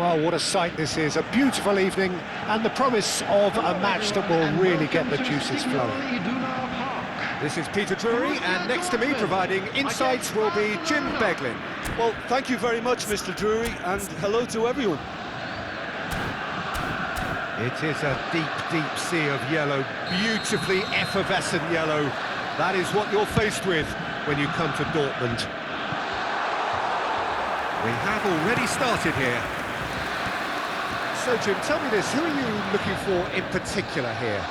Well, what a sight this is, a beautiful evening and the promise of a match that will really get the juices flowing. This is Peter Drury, and next to me providing insights will be Jim Beglin. Well, thank you very much, Mr. Drury, and hello to everyone. It is a deep, deep sea of yellow, beautifully effervescent yellow. That is what you're faced with when you come to Dortmund. We have already started here. So, Jim, tell me this, who are you looking for in particular here?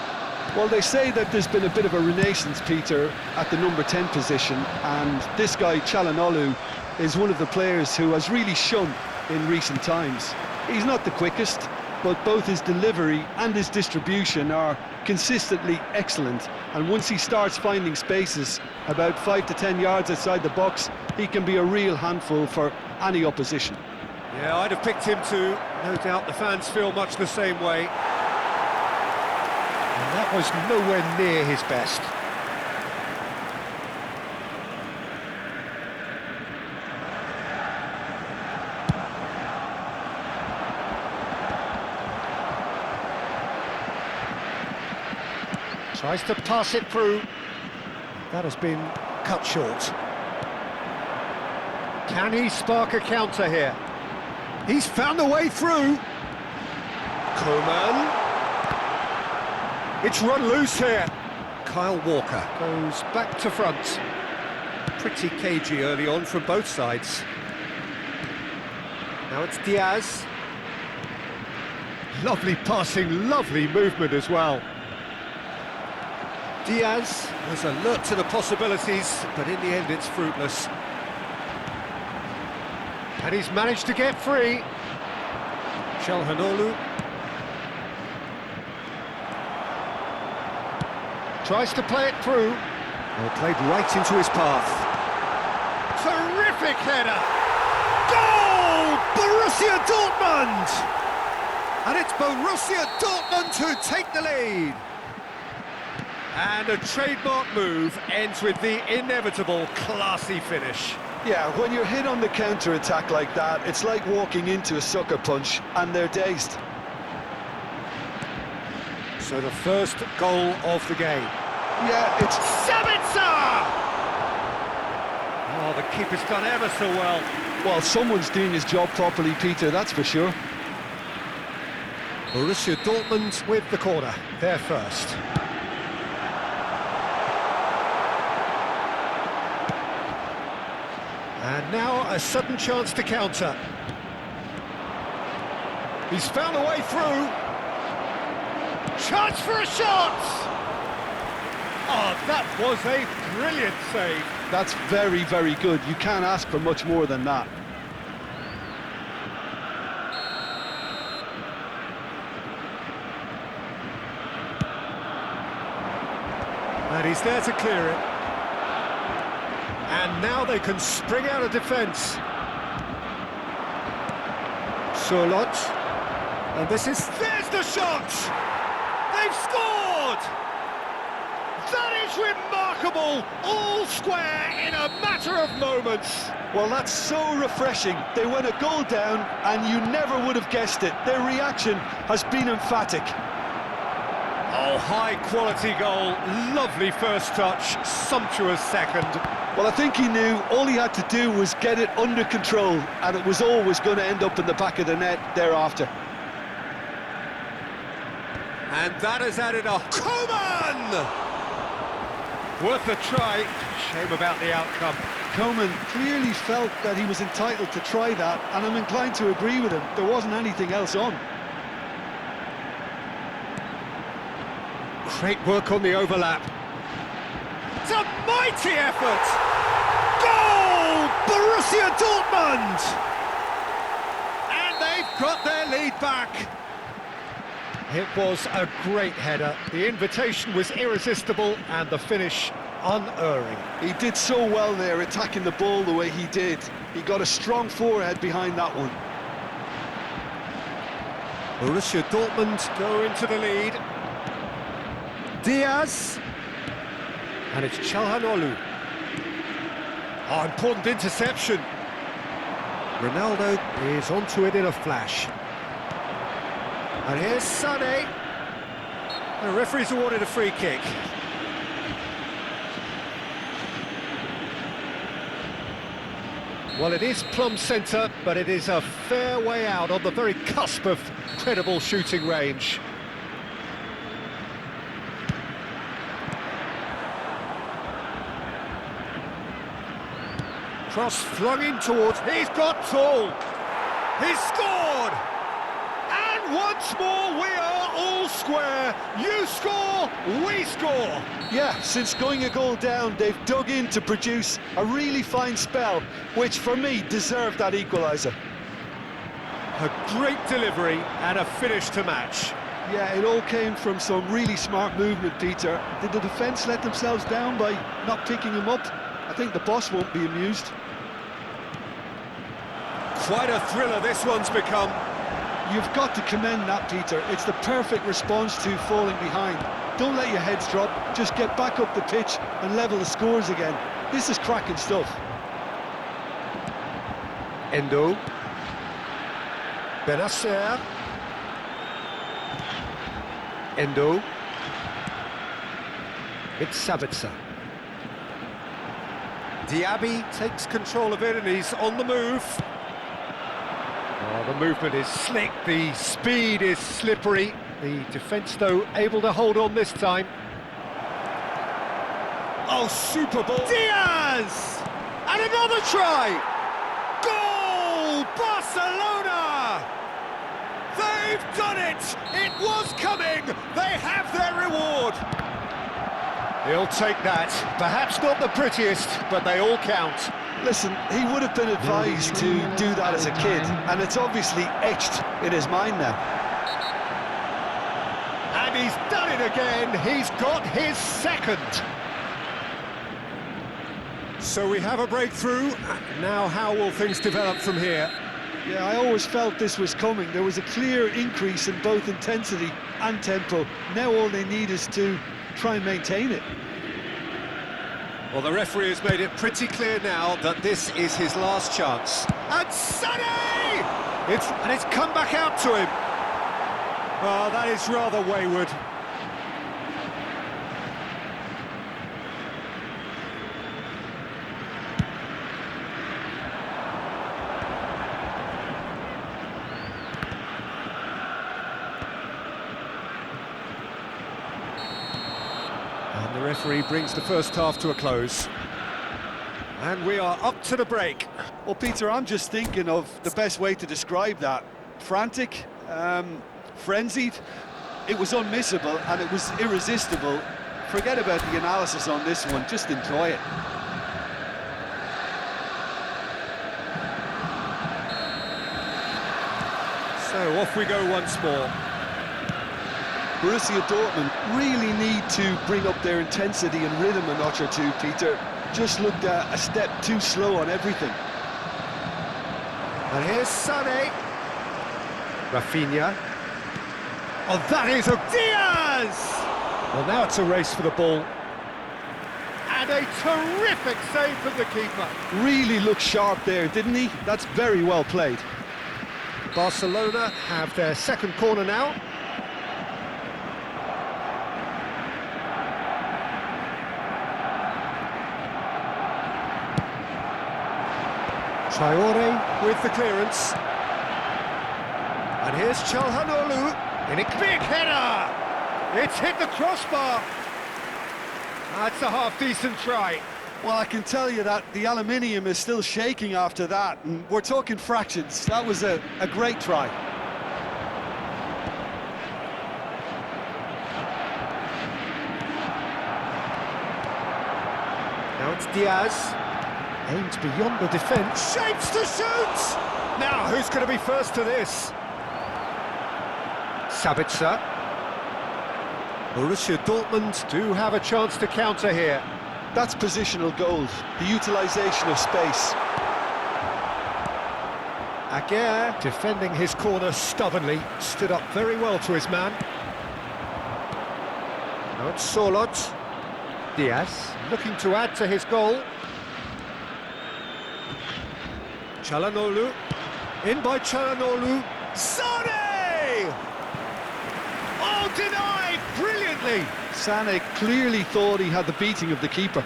Well, they say that there's been a bit of a renaissance, Peter, at the number 10 position, and this guy, Calhanoglu, is one of the players who has really shone in recent times. He's not the quickest, but both his delivery and his distribution are consistently excellent, and once he starts finding spaces about 5 to 10 yards outside the box, he can be a real handful for any opposition. Yeah, I'd have picked him too. No doubt the fans feel much the same way. And that was nowhere near his best. Tries to pass it through. That has been cut short. Can he spark a counter here? He's found a way through. Coman. It's run loose here. Kyle Walker Goes back to front. pretty cagey early on from both sides. Now it's Diaz. Lovely passing, lovely movement as well. Diaz was alert to the possibilities, but in the end it's fruitless. And he's managed to get free. Calhanoglu. Tries to play it through. Well, played right into his path. Terrific header! Goal! Borussia Dortmund! And it's Borussia Dortmund who take the lead. And a trademark move ends with the inevitable classy finish. Yeah, when you're hit on the counter-attack like that, it's like walking into a sucker punch, and they're dazed. So the first goal of the game. Yeah, it's... Sabitzer! Oh, the keeper's done ever so well. Well, someone's doing his job properly, Peter, that's for sure. Borussia Dortmund with the corner, they're first. And now a sudden chance to counter. He's found a way through. Chance for a shot! Oh, that was a brilliant save. That's very, very good. You can't ask for much more than that. And he's there to clear it. And now they can spring out of defence. Sörloth. And this is... There's the shot! They've scored! That is remarkable! All square in a matter of moments. Well, that's so refreshing. They went a goal down, and you never would have guessed it. Their reaction has been emphatic. Oh, high-quality goal. Lovely first touch, sumptuous second. Well, I think he knew all he had to do was get it under control, and it was always going to end up in the back of the net thereafter. And that has added a... Coman! Worth a try. Shame about the outcome. Coman clearly felt that he was entitled to try that, and I'm inclined to agree with him. There wasn't anything else on. Great work on the overlap. It's a mighty effort! Goal! Borussia Dortmund! And they've got their lead back. It was a great header. The invitation was irresistible and the finish unerring. He did so well there, attacking the ball the way he did. He got a strong forehead behind that one. Borussia Dortmund go into the lead. Diaz. And it's Calhanoglu. Oh, important interception. Ronaldo is onto it in a flash. And here's Sané. The referee's awarded a free kick. Well, it is plumb centre, but it is a fair way out on the very cusp of credible shooting range. Cross flung in towards, he's got tall, he's scored! And once more we are all square, you score, we score! Yeah, since going a goal down, they've dug in to produce a really fine spell, which for me deserved that equaliser. A great delivery and a finish to match. Yeah, it all came from some really smart movement, Peter. Did the defence let themselves down by not picking him up? I think the boss won't be amused. Quite a thriller this one's become. You've got to commend that, Peter. It's the perfect response to falling behind. Don't let your heads drop, just get back up the pitch and level the scores again. This is cracking stuff. Endo. Benacer. Endo. It's Sabitzer. Diaby takes control of it and he's on the move. Oh, the movement is slick, the speed is slippery. The defence, though, able to hold on this time. Oh, super ball. Diaz! And another try! Goal! Barcelona! They've done it! It was coming! They have their reward! He'll take that. Perhaps not the prettiest, but they all count. Listen, he would have been advised to do that as a kid, and it's obviously etched in his mind now. And he's done it again. He's got his second. So we have a breakthrough. Now how will things develop from here? Yeah, I always felt this was coming. There was a clear increase in both intensity and tempo. Now all they need is to try and maintain it. Well, the referee has made it pretty clear now that this is his last chance. And Sané! It's come back out to him. Oh, that is rather wayward. And the referee brings the first half to a close. And we are up to the break. Well, Peter, I'm just thinking of the best way to describe that. Frantic, frenzied. It was unmissable and it was irresistible. Forget about the analysis on this one, just enjoy it. So off we go once more. Borussia Dortmund really need to bring up their intensity and rhythm a notch or two, Peter. Just looked a step too slow on everything. And here's Sané. Rafinha. Oh, that is a Diaz! Well, now it's a race for the ball. And a terrific save from the keeper. Really looked sharp there, didn't he? That's very well played. Barcelona have their second corner now. Traore with the clearance. And here's Çalhanoğlu. In a big header! It's hit the crossbar. That's a half-decent try. Well, I can tell you that the aluminium is still shaking after that, and we're talking fractions. That was a great try. Now it's Diaz. Aims beyond the defence. Shapes to shoot! Now, who's going to be first to this? Sabitzer. Borussia Dortmund do have a chance to counter here. That's positional gold, the utilisation of space. Aguirre, defending his corner stubbornly, stood up very well to his man. Now it's Sorloth. Diaz, looking to add to his goal. Çalhanoğlu, in by Çalhanoğlu. Sané! Denied brilliantly. Sané clearly thought he had the beating of the keeper.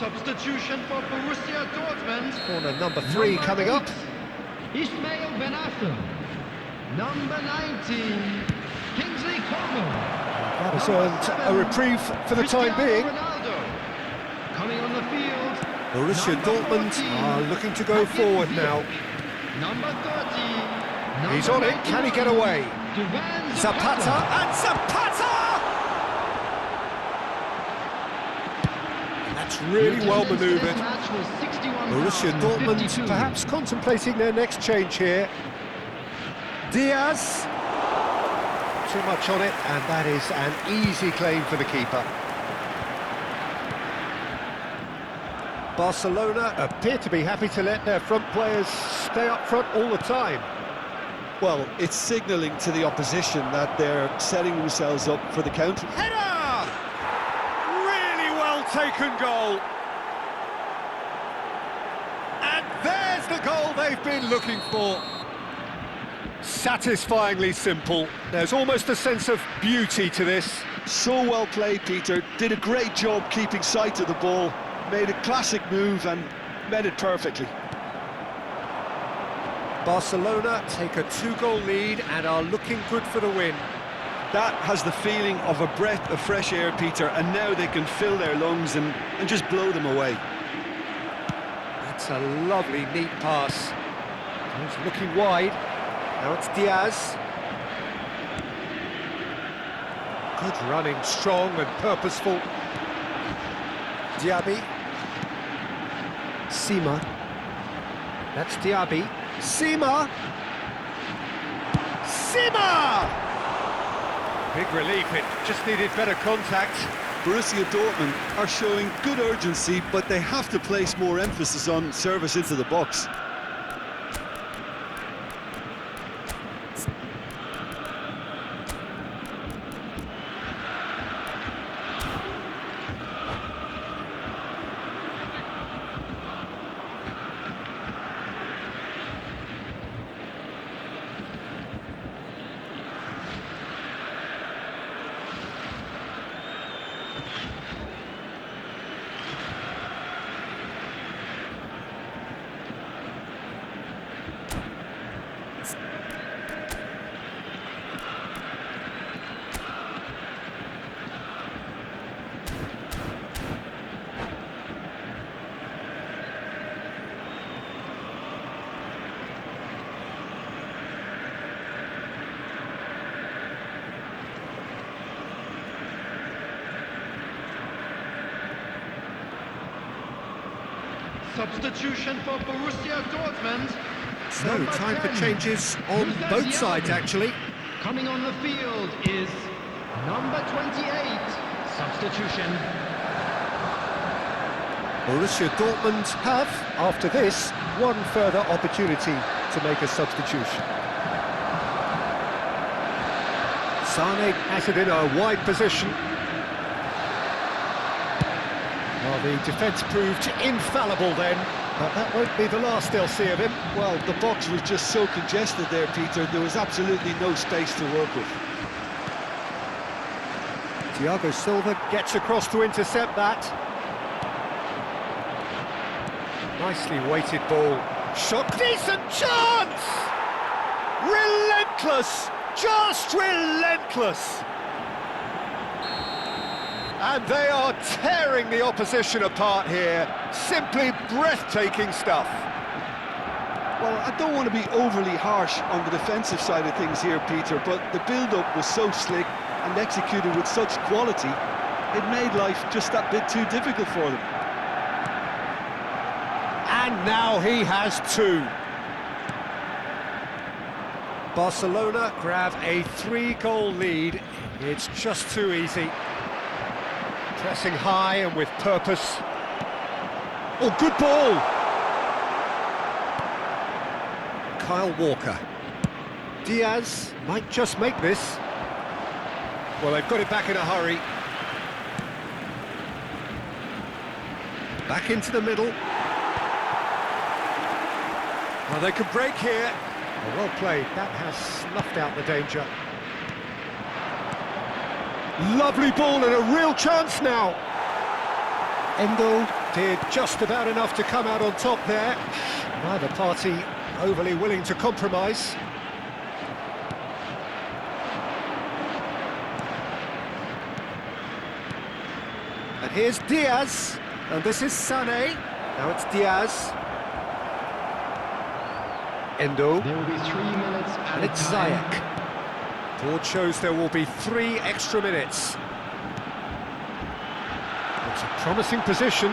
Substitution for Borussia Dortmund. Corner number 3 coming up. Ismail Benacer. Number 19, Kingsley Coman. That has earned a reprieve for the time Cristiano being. Ronaldo. Coming on the field. Borussia number Dortmund 14, are looking to go forward now. Number 30. He's on it, can he get away? Duvan Zapata, and Zapata! That's really well manoeuvred. Borussia Dortmund perhaps contemplating their next change here. Diaz. Too much on it, and that is an easy claim for the keeper. Barcelona appear to be happy to let their front players stay up front all the time. Well, it's signalling to the opposition that they're setting themselves up for the counter. Header! Really well taken goal. And there's the goal they've been looking for. Satisfyingly simple. There's almost a sense of beauty to this. So well played, Peter. Did a great job keeping sight of the ball. Made a classic move and met it perfectly. Barcelona take a 2-goal lead and are looking good for the win. That has the feeling of a breath of fresh air, Peter, and now they can fill their lungs and just blow them away. That's a lovely, neat pass. He's looking wide. Now it's Diaz. Good running, strong and purposeful. Diaby. Sima. That's Diaby. Sima! Sima! Big relief, it just needed better contact. Borussia Dortmund are showing good urgency, but they have to place more emphasis on service into the box. Substitution for Borussia Dortmund. So, Number time for 10, changes on Luka both Diaby. sides, actually. Coming on the field is number 28. Substitution. Borussia Dortmund have, after this, one further opportunity to make a substitution. Sané has it in a wide position. Well, the defence proved infallible then, but that won't be the last they'll see of him. Well, the box was just so congested there, Peter. There was absolutely no space to work with. Thiago Silva gets across to intercept that. Nicely weighted ball. Shot, decent chance! Relentless! Just relentless! And they are tearing the opposition apart here. Simply breathtaking stuff. Well, I don't want to be overly harsh on the defensive side of things here, Peter, but the build-up was so slick and executed with such quality, it made life just that bit too difficult for them. And now he has two. Barcelona grab a 3-goal lead It's just too easy. Pressing high and with purpose. Oh, good ball! Kyle Walker. Diaz might just make this. Well, they've got it back in a hurry. Back into the middle. Well, they could break here. Oh, well played. That has snuffed out the danger. Lovely ball and a real chance now. Endo did just about enough to come out on top there. Neither party overly willing to compromise. And here's Diaz, and this is Sané. Now it's Diaz. Endo. There will be 3 minutes at And a it's time. Ziyech. Board shows there will be 3 extra minutes. It's a promising position.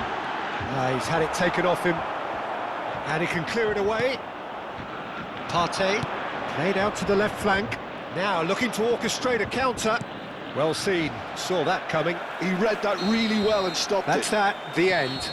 He's had it taken off him. And he can clear it away. Partey, played out to the left flank. Now looking to orchestrate a counter. Well seen, saw that coming. He read that really well and stopped That's it. that, the end.